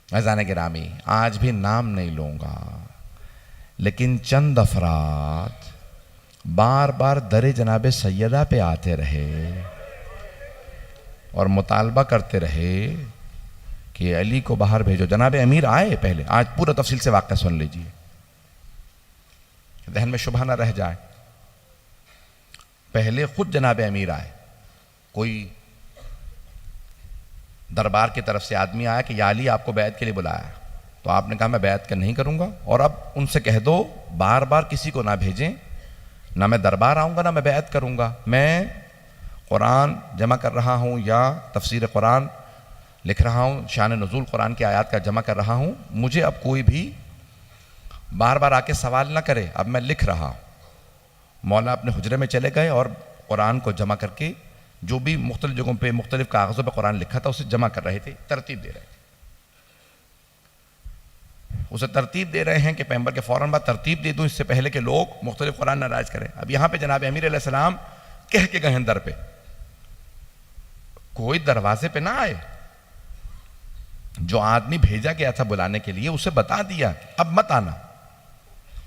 अज़ान गिरामी, आज भी नाम नहीं लूँगा, लेकिन चंद अफराद बार बार दरे जनाब सैयदा पे आते रहे और मुतालबा करते रहे कि अली को बाहर भेजो। जनाब अमीर आए पहले, आज पूरा तफसील से वाक़या सुन लीजिए, जहन में शुबह ना रह जाए। पहले खुद जनाब अमीर आए, कोई दरबार की तरफ से आदमी आया कि या अली आपको बैत के लिए बुलाया, तो आपने कहा मैं बैत का नहीं करूंगा, और अब उनसे कह दो बार बार किसी को ना भेजें, ना मैं दरबार आऊंगा ना मैं बैत करूंगा, मैं कुरान जमा कर रहा हूं या तफसीर कुरान लिख रहा हूं, शान नुज़ूल कुरान की आयत का जमा कर रहा हूं, मुझे अब कोई भी बार बार आके सवाल ना करे, अब मैं लिख रहा हूं। मौला अपने हुजरे में चले गए और कुरान को जमा करके जो भी मुख्तलिफ जगहों पे मुख्तलिफ कागज़ों पे कुरान लिखा था उसे जमा कर रहे थे, तरतीब दे रहे थे। उसे तरतीब दे रहे हैं कि पैगंबर के फ़ौरन बाद तरतीब दे दूं, इससे पहले कि लोग मुख्तलिफ कुरान नाराज करें। अब यहाँ पे जनाब अमीर अलैहिस्सलाम कह के गए हैं दर पे, कोई दरवाजे पे ना आए। जो आदमी भेजा गया था बुलाने के लिए उसे बता दिया अब मत आना।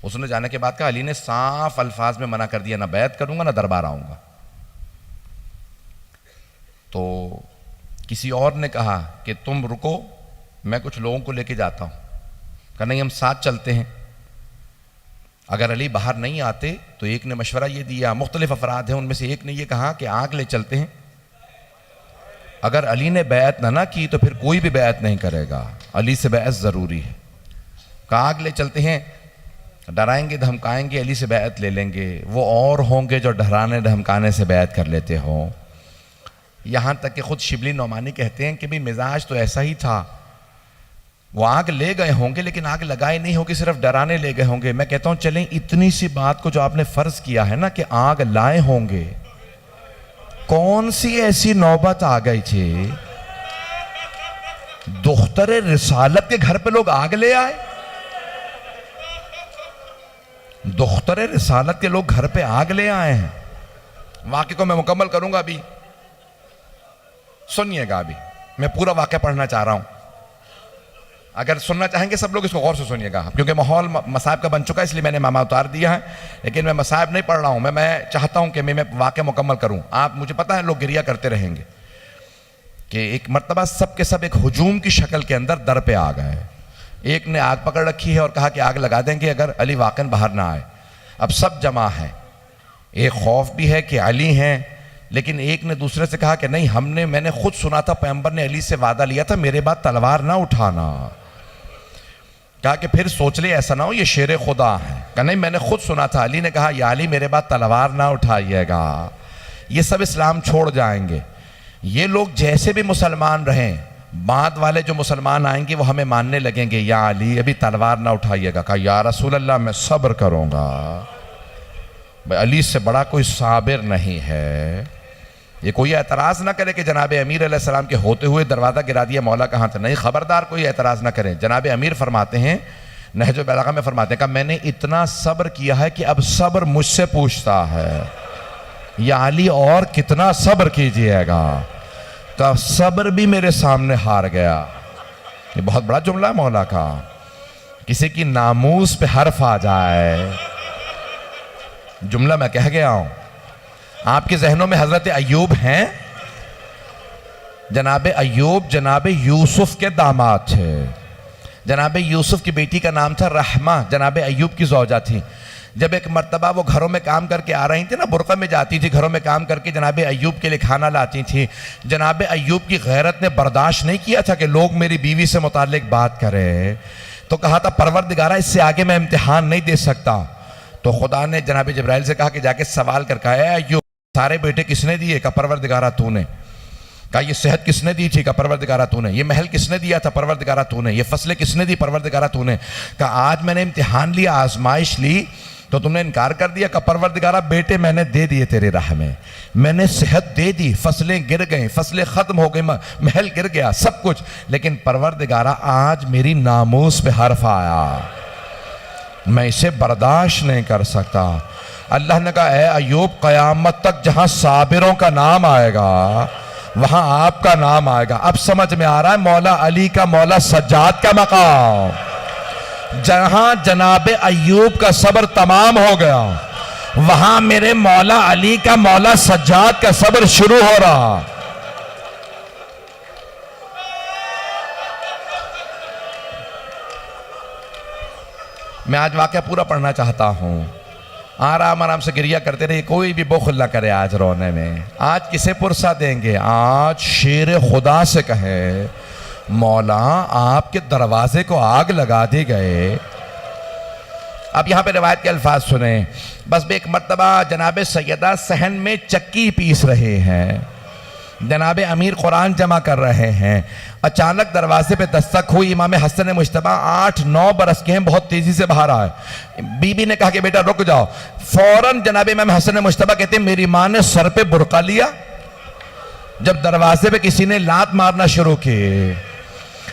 उसने जाने के बाद कहा, अली ने साफ अल्फाज में मना कर दिया, ना बैत करूंगा ना दरबार आऊंगा। तो किसी और ने कहा कि तुम रुको, मैं कुछ लोगों को लेके जाता हूं। कहा नहीं, हम साथ चलते हैं। अगर अली बाहर नहीं आते तो एक ने मशवरा ये दिया, मुख्तलिफ अफराद हैं, उनमें से एक ने ये कहा कि आग ले चलते हैं, अगर अली ने बैत ना की तो फिर कोई भी बैत नहीं करेगा, अली से बैत ज़रूरी है। कहा आग ले चलते हैं, डराएंगे धमकाएंगे, अली से बैत ले लेंगे, वो और होंगे जो डराने धमकाने से बैत कर लेते हों। यहाँ तक कि खुद शिबली नौमानी कहते हैं कि भी मिजाज तो ऐसा ही था, वो आग ले गए होंगे लेकिन आग लगाए नहीं होगी, सिर्फ डराने ले गए होंगे। मैं कहता हूँ चलें इतनी सी बात को जो आपने फ़र्ज़ किया है ना कि आग लाए होंगे, कौन सी ऐसी नौबत आ गई थी दुख्तरे रिसालत के घर पे लोग आग ले आए? दुख्तरे रिसालत के लोग घर पे आग ले आए हैं। वाक़े को मैं मुकम्मल करूंगा, अभी सुनिएगा, अभी मैं पूरा वाक़या पढ़ना चाह रहा हूं। अगर सुनना चाहेंगे सब लोग इसको गौर से सुनिएगा, क्योंकि माहौल मसाइब का बन चुका है, इसलिए मैंने मामा उतार दिया है। लेकिन मैं मसाइब नहीं पढ़ रहा हूँ, मैं चाहता हूँ कि मैं वाक़या मुकम्मल करूँ। आप, मुझे पता है लोग गिरिया करते रहेंगे कि एक मरतबा सब के सब एक हुजूम की शक्ल के अंदर दर पे आ गए। एक ने आग पकड़ रखी है और कहा कि आग लगा देंगे अगर अली वाक़न बाहर ना आए। अब सब जमा है, एक खौफ भी है कि अली हैं, लेकिन एक ने दूसरे से कहा कि नहीं, मैंने खुद सुना था पैगंबर ने अली से वादा लिया था मेरे बाद तलवार ना उठाना। कहा कि फिर सोच ले ऐसा ना हो ये शेर खुदा है। कहा नहीं, मैंने खुद सुना था, अली ने कहा या अली मेरे बाद तलवार ना उठाइएगा। ये सब इस्लाम छोड़ जाएंगे, ये लोग जैसे भी मुसलमान रहें, बाद वाले जो मुसलमान आएंगे वो हमें मानने लगेंगे, या अली अभी तलवार ना उठाइएगा। कहा या रसूल अल्लाह मैं सब्र करूँगा, अली से बड़ा कोई साबिर नहीं है। ये कोई एतराज़ ना करे कि जनाब अमीर अलैहिस्सलाम के होते हुए दरवाज़ा गिरा दिया, मौला कहाँ था। नहीं, ख़बरदार कोई एतराज़ ना करें। जनाब अमीर फरमाते हैं, नहजुल बलागा में फरमाते हैं कि मैंने इतना सब्र किया है कि अब सब्र मुझसे पूछता है या अली और कितना सब्र कीजिएगा। तो सब्र भी मेरे सामने हार गया। ये बहुत बड़ा जुमला है मौला का, किसी की नामूस पे हर्फ आ जाए, जुमला मैं कह गया हूं। आपके जहनों में हजरत अय्यूब हैं? जनाब अय्यूब जनाब यूसुफ के दामाद थे। जनाब यूसुफ की बेटी का नाम था रहमा, जनाब अय्यूब की ज़ौजा थी। जब एक मर्तबा वो घरों में काम करके आ रही थी ना, बुरक़ा में जाती थी, घरों में काम करके जनाब अय्यूब के लिए खाना लाती थी। जनाब अय्यूब की गैरत ने बर्दाश्त नहीं किया था कि लोग मेरी बीवी से मुताल्लिक बात करें, तो कहा था परवरदिगारा इससे आगे मैं इम्तिहान नहीं दे सकता। तो खुदा ने जनाब जिब्राइल से कहा कि जाके सवाल करके आया, अय्यूब सारे बेटे किसने दिए? का परवरदिगारा तूने। कहा ये सेहत किसने दी थी? का परवरदिगारा तूने। ये महल किसने दिया था? परवरदिगारा तूने। ये फसलें किसने दी? परवरदिगारा तूने। कहा आज मैंने इम्तिहान लिया, आजमाइश ली, तो तुमने इनकार कर दिया। का परवरदिगारा बेटे मैंने दे दिए तेरे राह में, मैंने सेहत दे दी, फसलें गिर गई, फसलें खत्म हो गई, महल गिर गया, सब कुछ, लेकिन परवरदिगारा आज मेरी नामूस पे हर्फ आया, मैं इसे बर्दाश्त नहीं कर सकता। अल्लाह ने कहा ए अय्यूब, क़यामत तक जहां साबिरों का नाम आएगा वहां आपका नाम आएगा। अब समझ में आ रहा है मौला अली का, मौला सज्जाद का मकाम। जहां जनाबे अय्यूब का सब्र तमाम हो गया, वहां मेरे मौला अली का, मौला सज्जाद का सब्र शुरू हो रहा। मैं आज वाकया पूरा पढ़ना चाहता हूं। आराम आराम से गिरिया करते रहिए, कोई भी बुखल ना करे आज रोने में। आज किसे पुरसा देंगे? आज शेर खुदा से कहे मौला आपके दरवाजे को आग लगा दी गए। अब यहां पे रिवायत के अल्फाज सुने। बस एक मर्तबा जनाबे सैयदा सहन में चक्की पीस रहे हैं, जनाबे अमीर कुरान जमा कर रहे हैं। अचानक दरवाजे पे दस्तक हुई। इमाम हसन मुश्तबा 8-9 बरस के हैं, बहुत तेजी से बाहर आए। बीबी ने कहा कि बेटा रुक जाओ। फौरन जनाबे इमाम हसन मुश्तबा कहते हैं मेरी मां ने सर पे बुरका लिया। जब दरवाजे पे किसी ने लात मारना शुरू की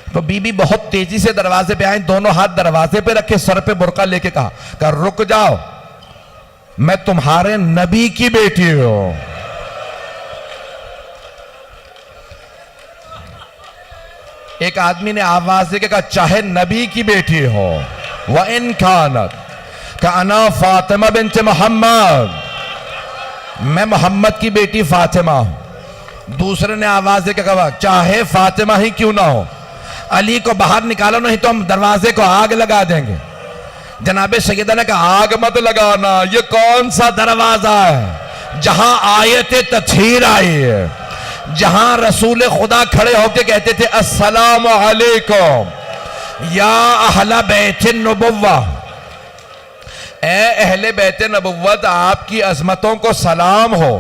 तो बीबी बहुत तेजी से दरवाजे पे आई, दोनों हाथ दरवाजे पे रखे, सर पे बुरका लेके कहा रुक जाओ, मैं तुम्हारे नबी की बेटी हूं। एक आदमी ने आवाज देके कहा चाहे नबी की बेटी हो, व इन खानत का अना फातिमा बिन्त मोहम्मद, मैं मोहम्मद की बेटी फातिमा हूं। दूसरे ने आवाज देके कहा चाहे फातिमा ही क्यों ना हो, अली को बाहर निकालो नहीं तो हम दरवाजे को आग लगा देंगे। जनाबे सैयदा ने कहा आग मत लगाना, ये कौन सा दरवाजा है जहां आयत तत्हीर आई है, जहां रसूल खुदा खड़े होकर कहते थे अस्सलामु अलैकुम या अहला बैत नबुव्वा, ए अहले बैत नबुव्वत आपकी अजमतों को सलाम हो।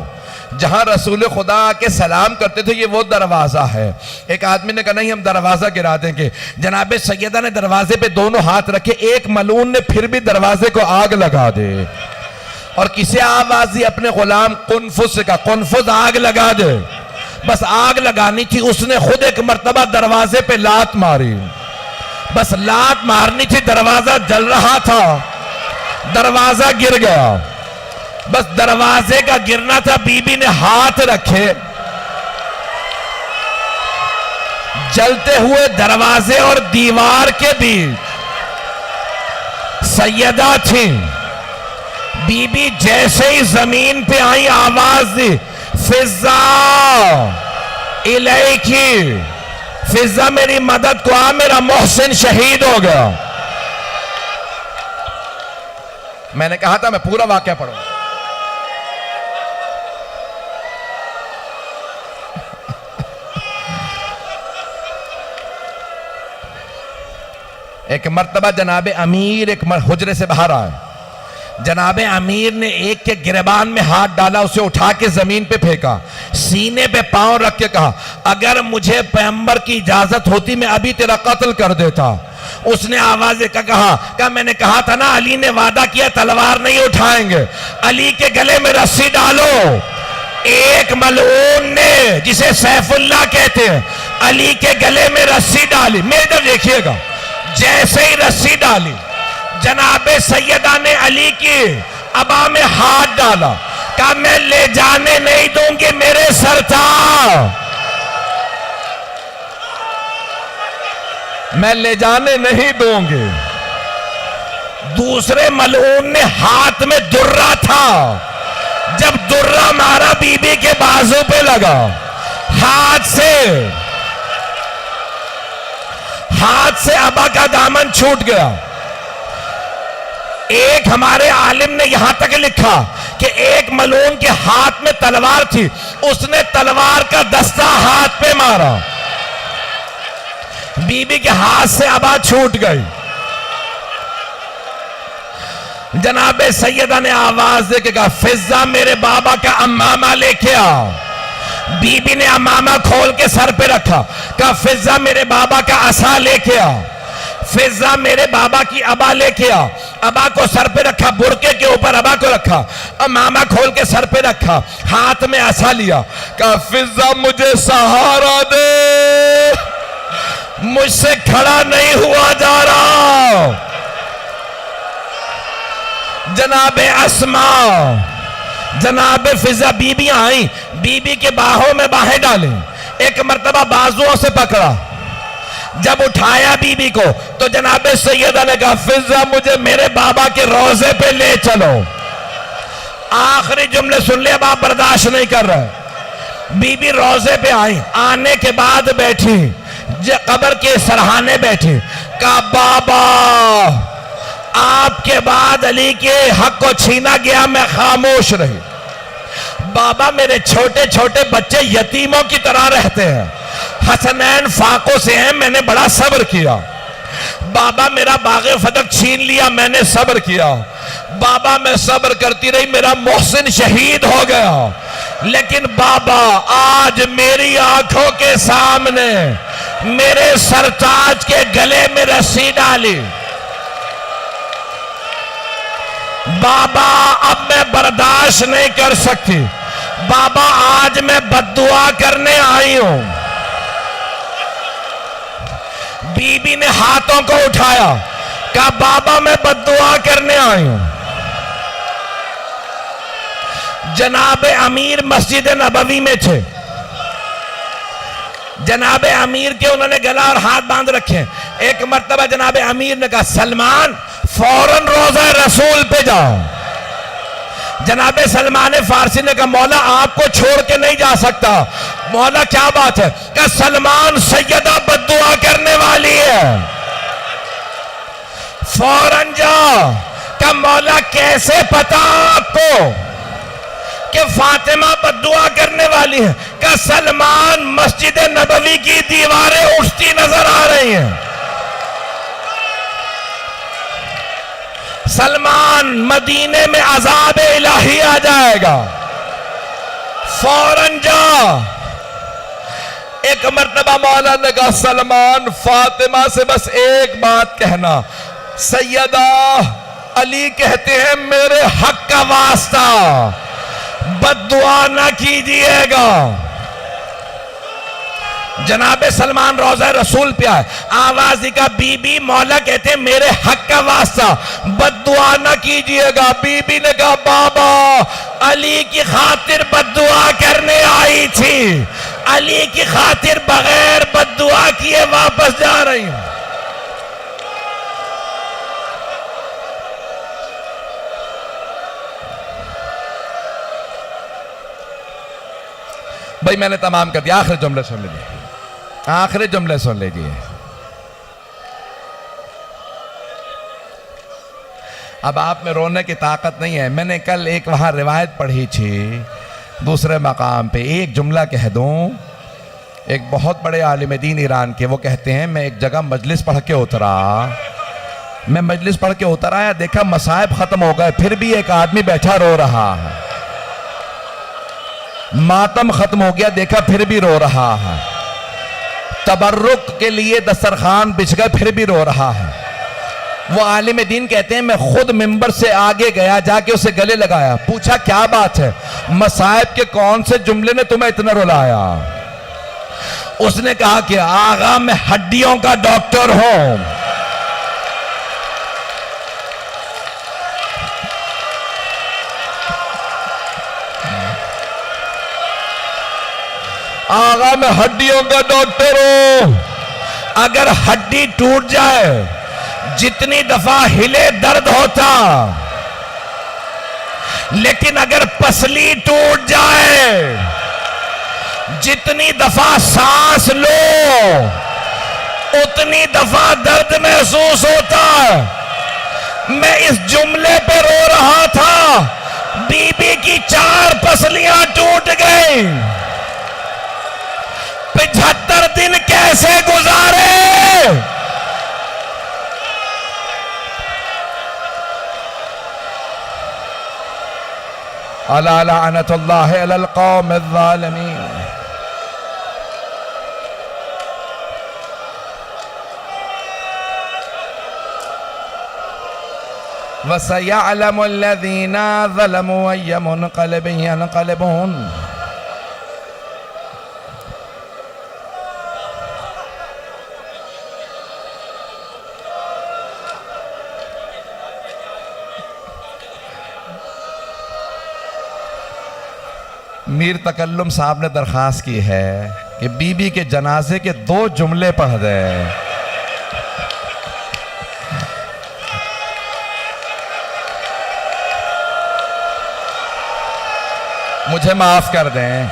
जहां रसूल खुदा आके सलाम करते थे ये वो दरवाजा है। एक आदमी ने कहा नहीं हम दरवाजा गिरा देंगे। जनाबे सैयदा ने दरवाजे पे दोनों हाथ रखे, एक मलून ने फिर भी दरवाजे को आग लगा दे। और किसे आवाज दी? अपने गुलाम कुनफुस का, कुनफुस आग लगा दे। बस आग लगानी थी, उसने खुद एक मर्तबा दरवाजे पे लात मारी। बस लात मारनी थी, दरवाजा जल रहा था, दरवाजा गिर गया। बस दरवाजे का गिरना था, बीबी ने हाथ रखे, जलते हुए दरवाजे और दीवार के बीच सैयदा थी। बीबी जैसे ही जमीन पे आई आवाज दी फिजा इलैकी, फिजा मेरी मदद को आ, मेरा मोहसिन शहीद हो गया। मैंने कहा था मैं पूरा वाकया पढ़ूंगा। एक मर्तबा जनाबे अमीर एक हुजरे से बाहर आए। जनाबे अमीर ने एक के गिरबान में हाथ डाला, उसे उठा के जमीन पे फेंका, सीने पे पांव रख के कहा अगर मुझे पैगंबर की इजाजत होती मैं अभी तेरा कत्ल कर देता। उसने आवाज देकर कहा मैंने कहा था ना अली ने वादा किया तलवार नहीं उठाएंगे, अली के गले में रस्सी डालो। एक मलऊन ने, जिसे सैफुल्लाह कहते हैं, अली के गले में रस्सी डाली। मेरे इधर देखिएगा, जैसे ही रस्सी डाली जनाबे सैयदा ने अली की अबा में हाथ डाला, कहा मैं ले जाने नहीं दूंगी, मेरे सरताज, मैं ले जाने नहीं दूंगी। दूसरे मलऊन ने हाथ में दुर्रा था, जब दुर्रा मारा बीबी के बाजू पे लगा, हाथ से अबा का दामन छूट गया। एक हमारे आलिम ने यहां तक लिखा कि एक मलून के हाथ में तलवार थी, उसने तलवार का दस्ता हाथ पे मारा, बीबी के हाथ से अबा छूट गई। जनाबे सैयदा ने आवाज दे के कहा फिजा मेरे बाबा का अम्मामा लेके आओ। बीबी ने अम्मामा खोल के सर पे रखा, कहा फिजा मेरे बाबा का असा लेके आओ। फिजा मेरे बाबा की अबा लेके आओ। अबा को सर पे रखा, बुरके के ऊपर अबा को रखा, अम्मामा खोल के सर पे रखा, हाथ में असा लिया, कहा फिजा मुझे सहारा दे, मुझसे खड़ा नहीं हुआ जा रहा। जनाबे अस्मा जनाब फिजा बीबी आई, बीबी के बाहों में बाहें डाली, एक मर्तबा बाजुओं से पकड़ा, जब उठाया बीबी को तो जनाब सैयदा ने कहा फिजा मुझे मेरे बाबा के रोजे पे ले चलो। आखिरी जुमले सुन ले, अब आप बर्दाश्त नहीं कर रहे। बीबी रोजे पे आई, आने के बाद बैठी, कब्र के सरहाने बैठी, कहा बाबा आपके बाद अली के हक को छीना गया, मैं खामोश रही। बाबा मेरे छोटे छोटे बच्चे यतीमों की तरह रहते हैं, हसनैन फाकों से हैं, मैंने बड़ा सब्र किया। बाबा मेरा बागे फतक छीन लिया, मैंने सब्र किया। बाबा मैं सब्र करती रही, मेरा मोहसिन शहीद हो गया। लेकिन बाबा आज मेरी आंखों के सामने मेरे सरताज के गले में रस्सी डाली। बाबा अब मैं बर्दाश्त नहीं कर सकती, बाबा आज मैं बद्दुआ करने आई हूं। बीबी ने हाथों को उठाया, कहा बाबा मैं बद्दुआ करने आई हूं। जनाब अमीर मस्जिद नबवी में थे, जनाब अमीर के उन्होंने गला और हाथ बांध रखे। एक मर्तबा जनाब अमीर ने कहा सलमान फौरन रोजा रसूल पे जाओ। जनाब सलमान फारसी ने कहा मौला आपको छोड़ के नहीं जा सकता। मौला क्या बात है? कि सलमान सैयदा बद्दुआ करने वाली है, फौरन जाओ। का मौला कैसे पता आपको कि फातिमा बद्दुआ करने वाली है? का सलमान मस्जिद नबवी की दीवारें उठती नजर आ रही हैं। सलमान मदीने में अजाब इलाही आ जाएगा, फौरन जा। एक मर्तबा मौला ने कहा सलमान फातिमा से बस एक बात कहना, सैयदा अली कहते हैं मेरे हक का वास्ता बद्दुआ ना कीजिएगा। जनाबे सलमान रोजा रसूल पे आए, आवाज का बीबी मौला कहते हैं मेरे हक का वास्ता बद्दुआ ना कीजिएगा। बीबी ने कहा बाबा अली की खातिर बद्दुआ करने आई थी, अली की खातिर बगैर बद्दुआ किए वापस जा रही हूं। भाई मैंने तमाम कर दिया, आखिरी जुमले सुन लीजिए, आखिरी जुमले सुन लीजिए। अब आप में रोने की ताकत नहीं है। मैंने कल एक वहां रिवायत पढ़ी थी दूसरे मकाम पे, एक जुमला कह दूं। एक बहुत बड़े आलिम दीन ईरान के, वो कहते हैं मैं एक जगह मजलिस पढ़ के उतरा, मैं मजलिस पढ़ के उतर आया, देखा मसाइब खत्म हो गए, फिर भी एक आदमी बैठा रो रहा है। मातम खत्म हो गया, देखा फिर भी रो रहा है। तबर्रुक के लिए दस्तरखान बिछ गए, फिर भी रो रहा है। वो आलिम दीन कहते हैं मैं खुद मिंबर से आगे गया, जाके उसे गले लगाया, पूछा क्या बात है, मसाइब के कौन से जुमले ने तुम्हें इतना रुलाया? उसने कहा कि आगा मैं हड्डियों का डॉक्टर हूं, आगा मैं हड्डियों का डॉक्टर हूं। अगर हड्डी टूट जाए, जितनी दफा हिले दर्द होता, लेकिन अगर पसली टूट जाए, जितनी दफा सांस लो उतनी दफा दर्द महसूस होता। मैं इस जुमले पे रो रहा था, बीबी की 4 पसलियां टूट गई, 75 दिन कैसे गुजारे? अला लानतुल्लाह अलल कौमिज़ ज़ालिमीन। वसयअलमुल लज़ीना ज़लमू अय्य मुनक़लिबिन यनक़लिबून। मीर तकल्लुम साहब ने दरख्वास्त की है कि बीबी के जनाजे के 2 जुमले पढ़ दे। मुझे माफ कर दें,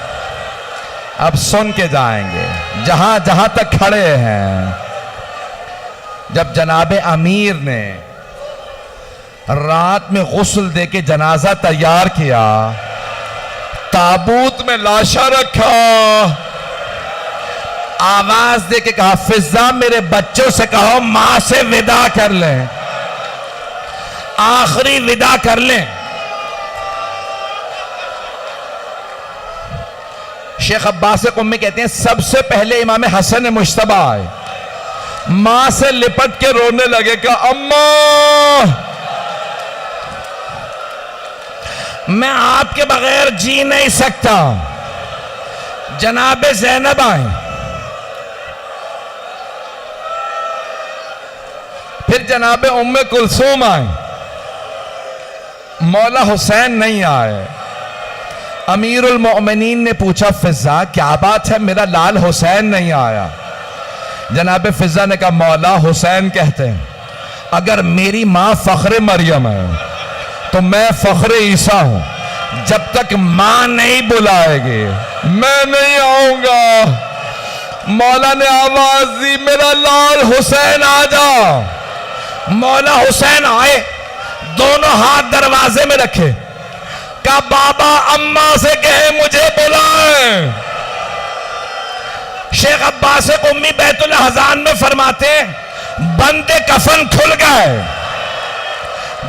अब सुन के जाएंगे जहां जहां तक खड़े हैं। जब जनाबे अमीर ने रात में गुस्ल दे के जनाजा तैयार किया, ताबूत में लाशा रखा, आवाज दे के कहा, फिजा मेरे बच्चों से कहो मां से विदा कर लें, आखिरी विदा कर लें। शेख अब्बास कुम्मी कहते हैं सबसे पहले इमाम हसन मुश्तबा आए, मां से लिपट के रोने लगे कि अम्मा मैं आपके बगैर जी नहीं सकता। जनाबे ज़ैनब आए, फिर जनाबे उम्मे कुलसूम आए, मौला हुसैन नहीं आए। अमीरुल मोमिनीन ने पूछा, फिजा क्या बात है, मेरा लाल हुसैन नहीं आया? जनाब फिजा ने कहा, मौला हुसैन कहते हैं अगर मेरी मां फख्र मरियम है तो मैं फख्र ईसा हूं। जब तक मां नहीं बुलाएगी मैं नहीं आऊंगा। मौला ने आवाज दी, मेरा लाल हुसैन आ जा। मौला हुसैन आए, दोनों हाथ दरवाजे में रखे, कहा बाबा अम्मा से कहे मुझे बुलाएं। शेख अब्बास कुम्मी बैतुल हज़ान में फरमाते हैं, बंदे कफन खुल गए,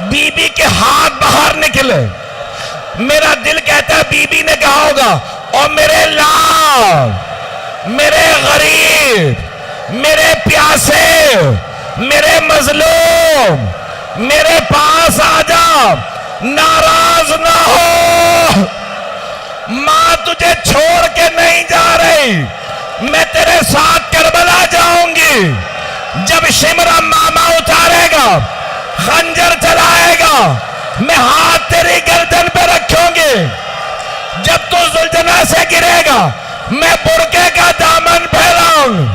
बीबी के हाथ बाहर निकले। मेरा दिल कहता है बीबी ने कहा होगा, और मेरे लाल, मेरे गरीब, मेरे प्यासे, मेरे मजलूम, मेरे पास आ जा, नाराज ना हो, मां तुझे छोड़ के नहीं जा रही, मैं तेरे साथ करबला जाऊंगी। जब शिमरा मामा उतारेगा, खंजर चलाएगा, मैं हाथ तेरी गर्दन पे रखूंगी। जब तू जुल्जना से गिरेगा, मैं बुरके का दामन फैलाऊंगी।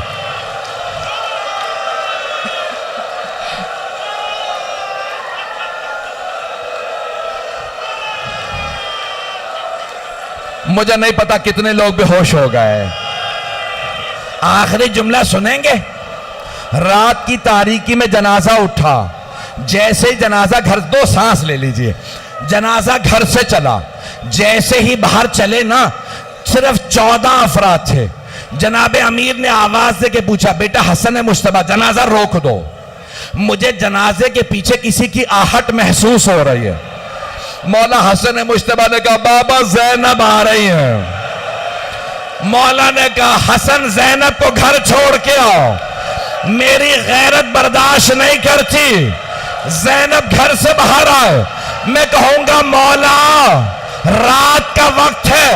मुझे नहीं पता कितने लोग बेहोश हो गए। आखिरी जुमला सुनेंगे। रात की तारीकी में जनाजा उठा, जैसे ही जनाजा घर, 2 सांस ले लीजिए, जनाजा घर से चला, जैसे ही बाहर चले ना, सिर्फ 14 अफराद थे। जनाबे अमीर ने आवाज दे के पूछा, बेटा हसन मुश्तबा जनाजा रोक दो, मुझे जनाजे के पीछे किसी की आहट महसूस हो रही है। मौला हसन मुश्तबा ने कहा, बाबा ज़ैनब आ रही है। मौला ने कहा, हसन ज़ैनब को घर छोड़ के आओ, मेरी गैरत बर्दाश्त नहीं करती। ज़ैनब घर से बाहर आए, मैं कहूंगा मौला रात का वक्त है,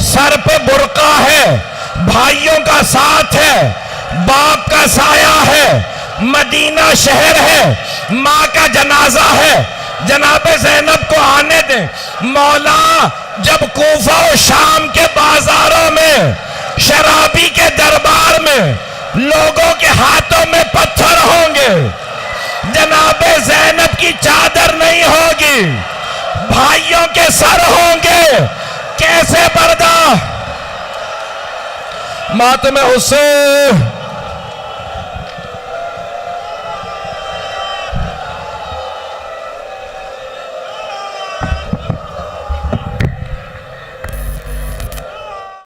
सर पे बुर्का है, भाइयों का साथ है, बाप का साया है, मदीना शहर है, माँ का जनाजा है, जनाबे ज़ैनब को आने दें। मौला जब कूफा और शाम के बाजारों में, शराबी के दरबार में लोगों के हाथों में पत्थर होंगे, जनाबे ज़ैनब की चादर नहीं होगी, भाइयों के सर होंगे, कैसे बर्दाश्त। मातमे हुसैन